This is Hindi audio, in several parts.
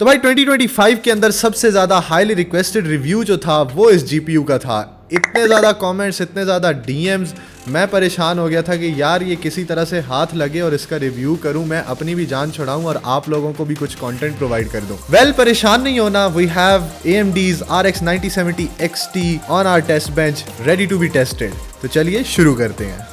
तो भाई 2025 के अंदर सबसे ज़्यादा हाईली रिक्वेस्टेड रिव्यू जो था वो इस जीपीयू का था। इतने ज़्यादा कमेंट्स, इतने ज़्यादा डीएम्स, मैं परेशान हो गया था कि यार ये किसी तरह से हाथ लगे और इसका रिव्यू करूं, मैं अपनी भी जान छुड़ाऊं और आप लोगों को भी कुछ कंटेंट प्रोवाइड कर दूं। वेल, परेशान नहीं होना, we have AMD's RX 9070 XT on our test bench ready to be tested. तो चलिए शुरू करते हैं।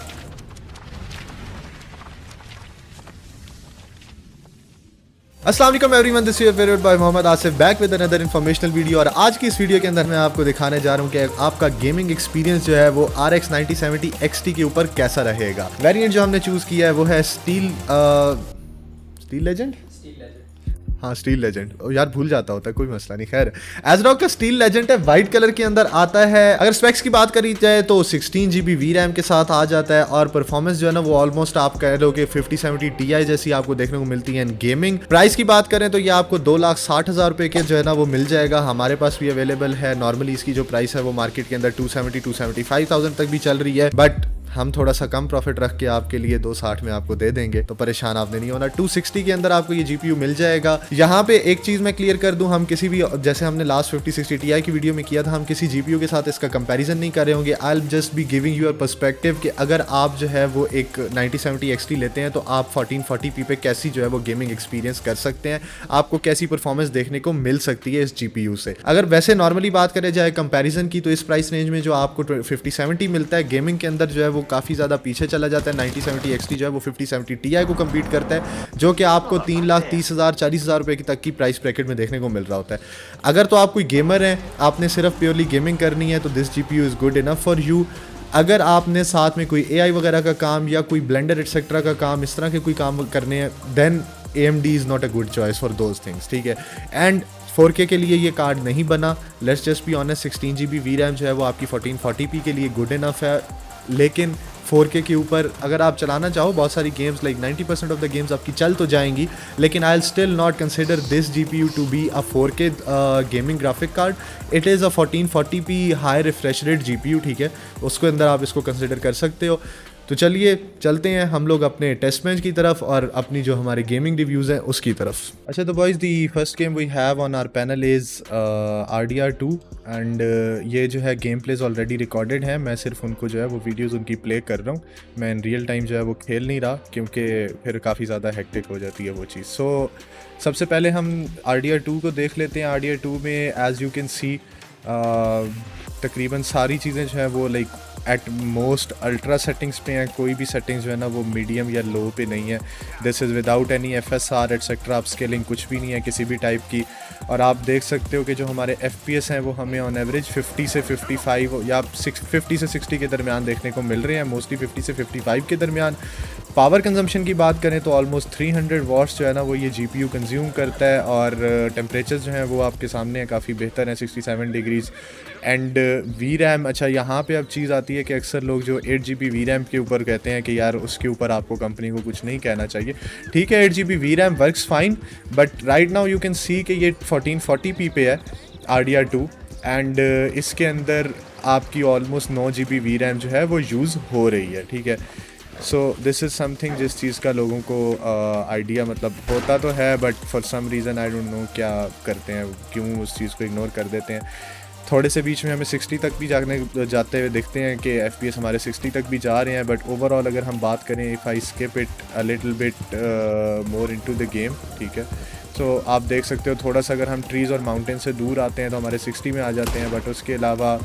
अस्सलाम वालेकुम everyone, this is your favourite boy Mohammad Asif back with another informational video. और आज की इस वीडियो के अंदर मैं आपको दिखाने जा रहा हूँ कि आपका गेमिंग एक्सपीरियंस जो है वो RX 9070 XT के ऊपर कैसा रहेगा। वेरिएंट जो हमने चूज किया है वो है स्टील लेजेंड। हाँ, स्टील लेजेंड। यार भूल जाता होता है, कोई मसला नहीं। खैर, एज़रॉक का स्टील लेजेंड है, वाइट कलर के अंदर आता है। अगर स्पेक्स की बात करी जाए तो 16 GB VRAM के साथ आ जाता है और परफॉर्मेंस जो है ना वो ऑलमोस्ट आप कह लो कि 5070 Ti जैसी आपको देखने को मिलती है। गेमिंग प्राइस की बात करें तो ये आपको 2,60,000 रुपये के जो है ना वो मिल जाएगा। हमारे पास भी अवेलेबल है। नॉर्मली इसकी जो प्राइस है वो मार्केट के अंदर 275,000 तक भी चल रही है, बट हम थोड़ा सा कम प्रॉफिट रख के आपके लिए 260 में आपको दे देंगे, तो परेशान आपने नहीं होना। 260 के अंदर आपको ये जीपीयू मिल जाएगा। यहाँ पे एक चीज़ मैं क्लियर कर दूं, हम किसी भी, जैसे हमने लास्ट 5060 Ti की वीडियो में किया था, हम किसी जीपीयू के साथ इसका कंपैरिजन नहीं कर रहे होंगे। I will just be giving your perspective कि अगर आप जो है वो एक 9070 XT लेते हैं तो आप 1440p पे कैसी जो है वो गेमिंग एक्सपीरियंस कर सकते हैं, आपको कैसी परफॉर्मेंस देखने को मिल सकती है इस जीपीयू से। अगर वैसे नॉर्मली बात करें जाए कंपैरिजन की, तो इस प्राइस रेंज में जो आपको 5070 मिलता है गेमिंग के अंदर जो है वो काफ़ी ज़्यादा पीछे चला जाता है। 9070 XT जो है वो 5070 Ti को कम्पीट करता है, जो कि आपको 3,30,000 40,000 रुपये की तक की प्राइस ब्रैकेट में देखने को मिल रहा होता है। अगर तो आप कोई गेमर हैं, आपने सिर्फ प्योरली गेमिंग करनी है, तो this GPU is good enough for you. अगर आपने साथ में कोई AI वगैरह का काम या कोई ब्लेंडर एटसेट्रा का काम, इस तरह के कोई काम करने हैं, then AMD is not a good choice for those things, ठीक है। एंड 4K के लिए ये कार्ड नहीं बना। Let's just be honest, 16 GB VRAM जो है वो आपकी 1440p के लिए गुड इनफ है, लेकिन 4K के ऊपर अगर आप चलाना चाहो बहुत सारी games, like 90% of the games आपकी चल तो जाएंगी, लेकिन I will still not consider this GPU to be a 4K gaming graphic card. It is a 1440p high refresh rate GPU, ठीक है, उसके अंदर आप इसको कंसिडर कर सकते हो। तो चलिए चलते हैं हम लोग अपने टेस्ट मैच की तरफ और अपनी जो हमारे गेमिंग रिव्यूज़ हैं उसकी तरफ। अच्छा, तो boys, the first game we have on our panel is RDR2 and ये जो है गेम प्लेज ऑलरेडी रिकॉर्डेड है। मैं सिर्फ उनको जो है वो वीडियोज़ उनकी प्ले कर रहा हूँ, मैं इन रियल टाइम जो है वो खेल नहीं रहा, क्योंकि फिर काफ़ी ज़्यादा हेक्टिक हो जाती है वो चीज़। सो सबसे पहले हम RDR2 को देख लेते हैं। RDR2 में एज़ यू कैन सी तकरीबन सारी चीज़ें जो है वो like at most ultra settings पे हैं। कोई भी सेटिंग्स जो है ना वो मीडियम या लो पे नहीं है। This is without any FSR etcetera, आप स्केलिंग कुछ भी नहीं है किसी भी टाइप की। और आप देख सकते हो कि जो हमारे FPS हैं वो हमें ऑन एवरेज 50 से 55 या 50 से 60 के दरमियान देखने को मिल रहे हैं, मोस्टली 50 से 55 के दरमियान। पावर कंजम्पशन की बात करें तो ऑलमोस्ट 300 वॉट्स जो है ना वो ये जीपीयू कंज्यूम करता है। और टेम्परेचर जो हैं वो आपके सामने है, काफ़ी बेहतर है, 67 डिग्रीज़। एंड VRAM, अच्छा यहाँ पे अब चीज़ आती है कि अक्सर लोग जो 8 GB VRAM के ऊपर कहते हैं कि यार उसके ऊपर आपको कंपनी को कुछ नहीं कहना चाहिए। ठीक है, 8 GB VRAM works fine, but right now you can see कि ये 1440p पे है RDR2 एंड इसके अंदर आपकी ऑलमोस्ट 9 GB VRAM जो है वो यूज़ हो रही है, ठीक है। सो दिस इज़ समथिंग जिस चीज़ का लोगों को आइडिया मतलब होता तो है, but for some reason I don't know क्या करते हैं, क्यों उस चीज़ को इग्नोर कर देते हैं। थोड़े से बीच में हमें 60 तक भी जाते हुए दिखते हैं कि FPS हमारे 60 तक भी जा रहे हैं, बट ओवरऑल अगर हम बात करें, if I skip it a little bit more into the game, ठीक है, तो आप देख सकते हो थोड़ा सा अगर हम ट्रीज़ और माउंटेन से दूर आते हैं तो हमारे 60 में आ जाते हैं, बट उसके अलावा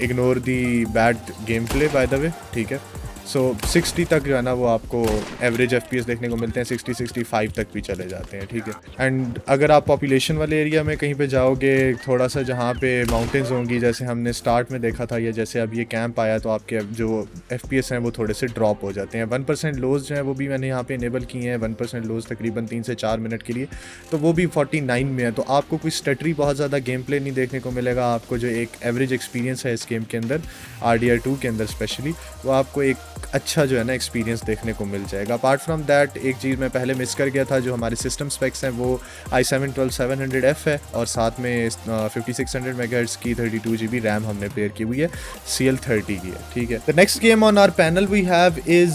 ignore the bad game play by the way, ठीक है। सो 60 तक जो है ना वो आपको एवरेज FPS देखने को मिलते हैं, 60-65 तक भी चले जाते हैं, ठीक है। एंड अगर आप पॉपुलेशन वाले एरिया में कहीं पे जाओगे, थोड़ा सा जहाँ पे माउंटेन्स होंगी, जैसे हमने स्टार्ट में देखा था, या जैसे अब ये कैंप आया, तो आपके जो FPS हैं वो थोड़े से ड्रॉप हो जाते हैं। 1% लोज जो है वो भी मैंने यहाँ पे इनेबल किए हैं, 1% लोज तकरीबन 3 से 4 मिनट के लिए, तो वो भी 49 में है। तो आपको कोई स्टटरी बहुत ज़्यादा गेम प्ले नहीं देखने को मिलेगा। आपको जो एक एवरेज एक्सपीरियंस है इस गेम के अंदर, RDR2 के अंदर स्पेशली, वो आपको एक अच्छा जो है ना एक्सपीरियंस देखने को मिल जाएगा। अपार्ट फ्रॉम दैट एक चीज़ मैं पहले मिस कर गया था, जो हमारे सिस्टम स्पेक्स हैं वो i7-12700F है और साथ में 5600 मेगाहर्ट्ज़ की 32 GB रैम हमने पेयर की हुई है, CL30 की है, ठीक है। The next game on our panel we have is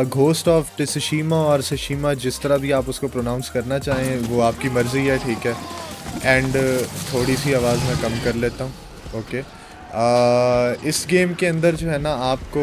ghost of Tsushima, और त्सुशिमा जिस तरह भी आप उसको प्रोनाउंस करना चाहें वो आपकी मर्ज़ी है, ठीक है। एंड थोड़ी सी आवाज़ मैं कम कर लेता हूँ, ओके। इस गेम के अंदर जो है ना आपको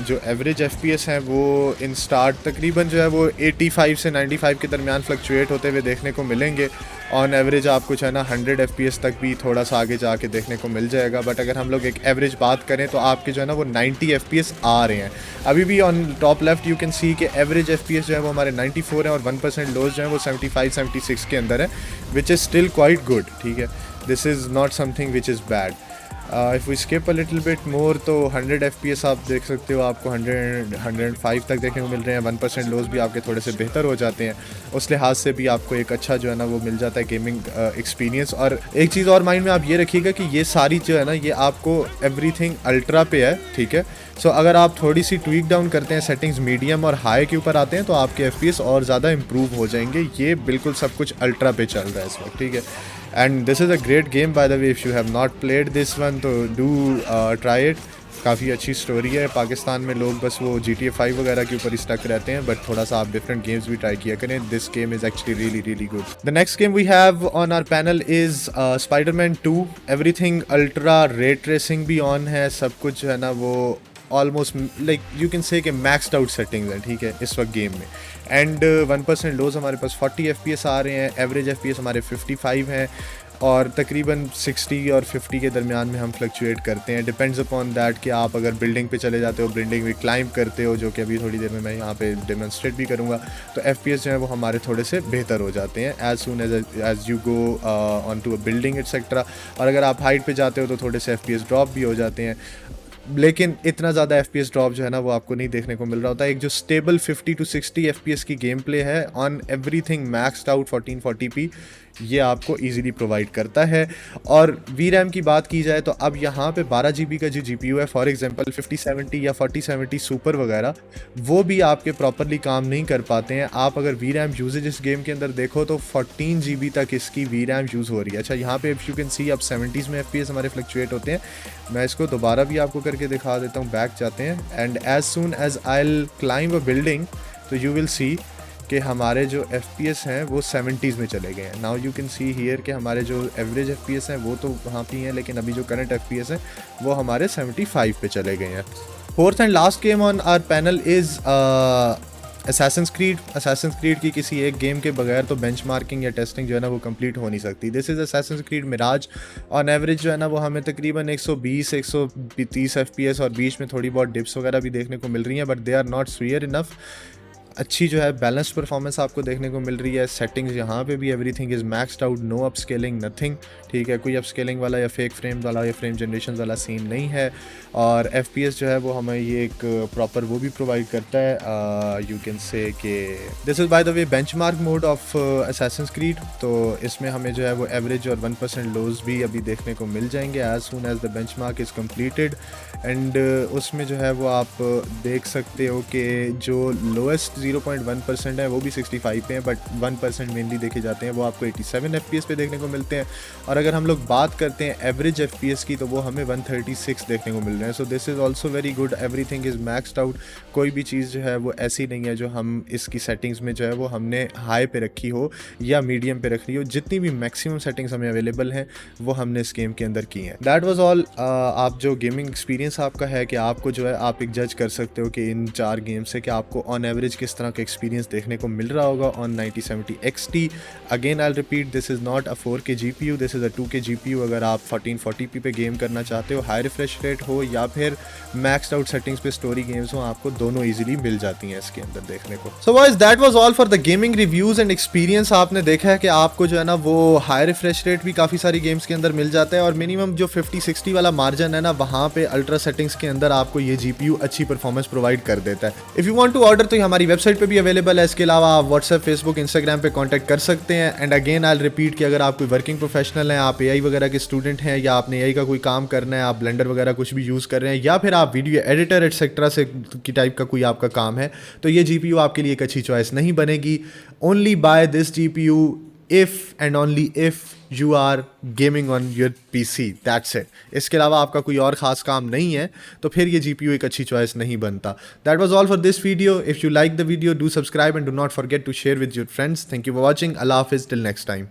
जो एवरेज FPS हैं वो इन स्टार्ट तकरीबन जो है वो 85 से 95 के दरमियान फ्लक्चुएट होते हुए देखने को मिलेंगे। ऑन एवरेज आपको जो है ना 100 FPS तक भी थोड़ा सा आगे जाके देखने को मिल जाएगा। बट अगर हम लोग एक एवरेज बात करें तो आपके जो है ना वो 90 FPS आ रहे हैं। अभी भी on top left you can see कि एवरेज FPS जो है वो हमारे 94 हैं और 1% लोज जो है वो 75-76 के अंदर है, which is still quite good, ठीक है। This is not something which is bad. If we skip a little bit more तो 100 FPS आप देख सकते हो, आपको 105 तक देखने को मिल रहे हैं। 1% लोज भी आपके थोड़े से बेहतर हो जाते हैं, उस लिहाज से भी आपको एक अच्छा जो है ना वो मिल जाता है गेमिंग एक्सपीरियंस। और एक चीज़ और माइंड में आप ये रखिएगा कि ये सारी जो है ना ये आपको एवरीथिंग अल्ट्रा पे है, ठीक है। सो अगर आप थोड़ी सी ट्वीक डाउन करते हैं, सेटिंग्स मीडियम और हाई के ऊपर आते हैं तो आपके FPS और ज़्यादा इंप्रूव हो जाएंगे। ये बिल्कुल सब कुछ अल्ट्रा पे चल रहा है इस वक्त, ठीक है। And this is a great game by the way, if you have not played this one तो डू ट्राई इट। काफ़ी अच्छी स्टोरी है। पाकिस्तान में लोग बस वो GTA 5 वगैरह के ऊपर स्टक रहते हैं, बट थोड़ा सा आप डिफरेंट गेम्स भी ट्राई किया करें। This game is actually really really good. The next game we have on our panel is Spiderman 2। Everything ultra, ray tracing भी ऑन है, सब कुछ जो है ना वो almost like you can say कि मैक्सड आउट सेटिंग्स हैं, ठीक है, इस वक्त गेम में। एंड 1% लोज हमारे पास 40 FPS आ रहे हैं, एवरेज FPS हमारे 55 हैं और तकरीबन 60 और 50 के दरमियान में हम फ्लक्चुएट करते हैं। डिपेंड्स अपॉन दैट कि आप अगर बिल्डिंग पे चले जाते हो, बिल्डिंग में क्लाइंब करते हो, जो कि अभी थोड़ी देर में मैं यहाँ पे डेमोन्स्ट्रेट भी करूँगा, तो FPS जो है वो हमारे थोड़े से बेहतर हो जाते हैं as soon as you go on to a building etcetera. और अगर आप हाइट पे जाते हो तो थोड़े से FPS ड्रॉप भी हो जाते हैं, लेकिन इतना ज़्यादा FPS ड्रॉप जो है ना वो आपको नहीं देखने को मिल रहा होता है। एक जो स्टेबल 50 to 60 FPS की गेम प्ले है on everything maxed out 1440p, ये आपको इजीली प्रोवाइड करता है। और VRAM की बात की जाए तो अब यहाँ पे 12 GB का जो GPU है, फॉर एग्जांपल 5070 या 4070 सुपर वगैरह, वो भी आपके प्रॉपरली काम नहीं कर पाते हैं। आप अगर VRAM यूजेज इस गेम के अंदर देखो तो 14 GB तक इसकी VRAM यूज़ हो रही है। अच्छा, यहाँ पे इफ़ यू कैन सी अब 70s में FPS हमारे फ्लक्चुएट होते हैं। मैं इसको दोबारा भी आपको करके दिखा देता हूँ, बैक जाते हैं and as soon as I will climb a building तो यू विल सी कि हमारे जो FPS हैं वो 70s में चले गए हैं। Now you can see here कि हमारे जो एवरेज FPS हैं वो तो वहाँ पे हैं, लेकिन अभी जो करंट FPS हैं वो हमारे 75 पे चले गए हैं। Fourth and last game on our panel is Assassin's Creed की किसी एक गेम के बगैर तो बेंचमार्किंग या टेस्टिंग जो है ना वो कंप्लीट हो नहीं सकती। This is Assassin's Creed Mirage. On average जो है ना वो हमें तकरीबन 120-130 FPS और बीच में थोड़ी बहुत डिप्स वगैरह भी देखने को मिल रही हैं, but they are not sure enough. अच्छी जो है बैलेंस्ड परफॉर्मेंस आपको देखने को मिल रही है। सेटिंग्स यहाँ पे भी everything is maxed out, no upscaling, nothing, ठीक है। कोई अप स्केलिंग वाला या फेक फ्रेम वाला या फ्रेम जनरेशन वाला सीन नहीं है। और FPS जो है वो हमें ये एक प्रॉपर वो भी प्रोवाइड करता है। यू कैन से कि this is by the way benchmark mode of Assassin's creed, तो इसमें हमें जो है वो एवरेज और 1% लोज भी अभी देखने को मिल जाएंगे as soon as the benchmark is completed. And उसमें जो है वो आप देख सकते हो कि जो लोएस्ट 0.1% है वो भी 65 पे हैं, बट 1% मेनली देखे जाते हैं वो आपको 87 FPS पे देखने को मिलते हैं। और अगर हम लोग बात करते हैं एवरेज FPS की तो वो हमें 136 देखने को मिल रहे हैं। So this is also very good, everything is maxed out. कोई भी चीज़ जो है वो ऐसी नहीं है जो हम इसकी सेटिंग्स में जो है वो हमने हाई पे रखी हो या मीडियम पे रखी हो। जितनी भी मैक्सिमम सेटिंग्स हमें अवेलेबल हैं वो हमने इस गेम के अंदर की हैं। That was all. आप जो गेमिंग एक्सपीरियंस आपका है कि आपको जो है आप एक जज कर सकते हो कि इन 4 गेम से कि आपको ऑन एवरेज किस तरह का एक्सपीरियंस देखने को मिल रहा होगा on 9070 XT। Again I repeat, this is not a 4K GPU, this is a 2K GPU। अगर आप 1440p पे गेम करना चाहते हो, हाई रिफ्रेश रेट हो या फिर मैक्सड आउट सेटिंग्स पे स्टोरी गेम्स हो, आपको दोनों इजीली मिल जाती हैं इसके अंदर देखने को। So guys, that was all for the gaming reviews and experience. आपने देखा है कि आपको जो है ना वो हाई रिफ्रेश रेट भी काफ़ी सारी गेम्स के अंदर मिल जाता है और मिनिमम जो 50-60 वाला मार्जिन है ना वहाँ पे अल्ट्रा सेटिंग्स के अंदर आपको ये GPU अच्छी परफॉर्मेंस प्रोवाइड कर देता है। If you want to order तो हमारी वेबसाइट वेबसाइट पे भी अवेलेबल है। इसके अलावा आप व्हाट्सएप, फेसबुक, इंस्टाग्राम पे कांटेक्ट कर सकते हैं। एंड अगेन आई रिपीट कि अगर आप कोई वर्किंग प्रोफेशनल हैं, आप एआई वगैरह के स्टूडेंट हैं, या आपने एआई का कोई काम करना है, आप ब्लेंडर वगैरह कुछ भी यूज़ कर रहे हैं, या फिर आप वीडियो एडिटर एटसेट्रा से की टाइप का कोई आपका काम है, तो ये जीपीयू आपके लिए एक अच्छी चॉइस नहीं बनेगी। Only by this GPU if and only if you are gaming on your PC, that's it। इसके अलावा आपका कोई और ख़ास काम नहीं है तो फिर ये GPU एक अच्छी चॉइस नहीं बनता। That was all for this video। If you like the video, do subscribe and do not forget to share with your friends। Thank you for watching। Allah Hafiz, till next time।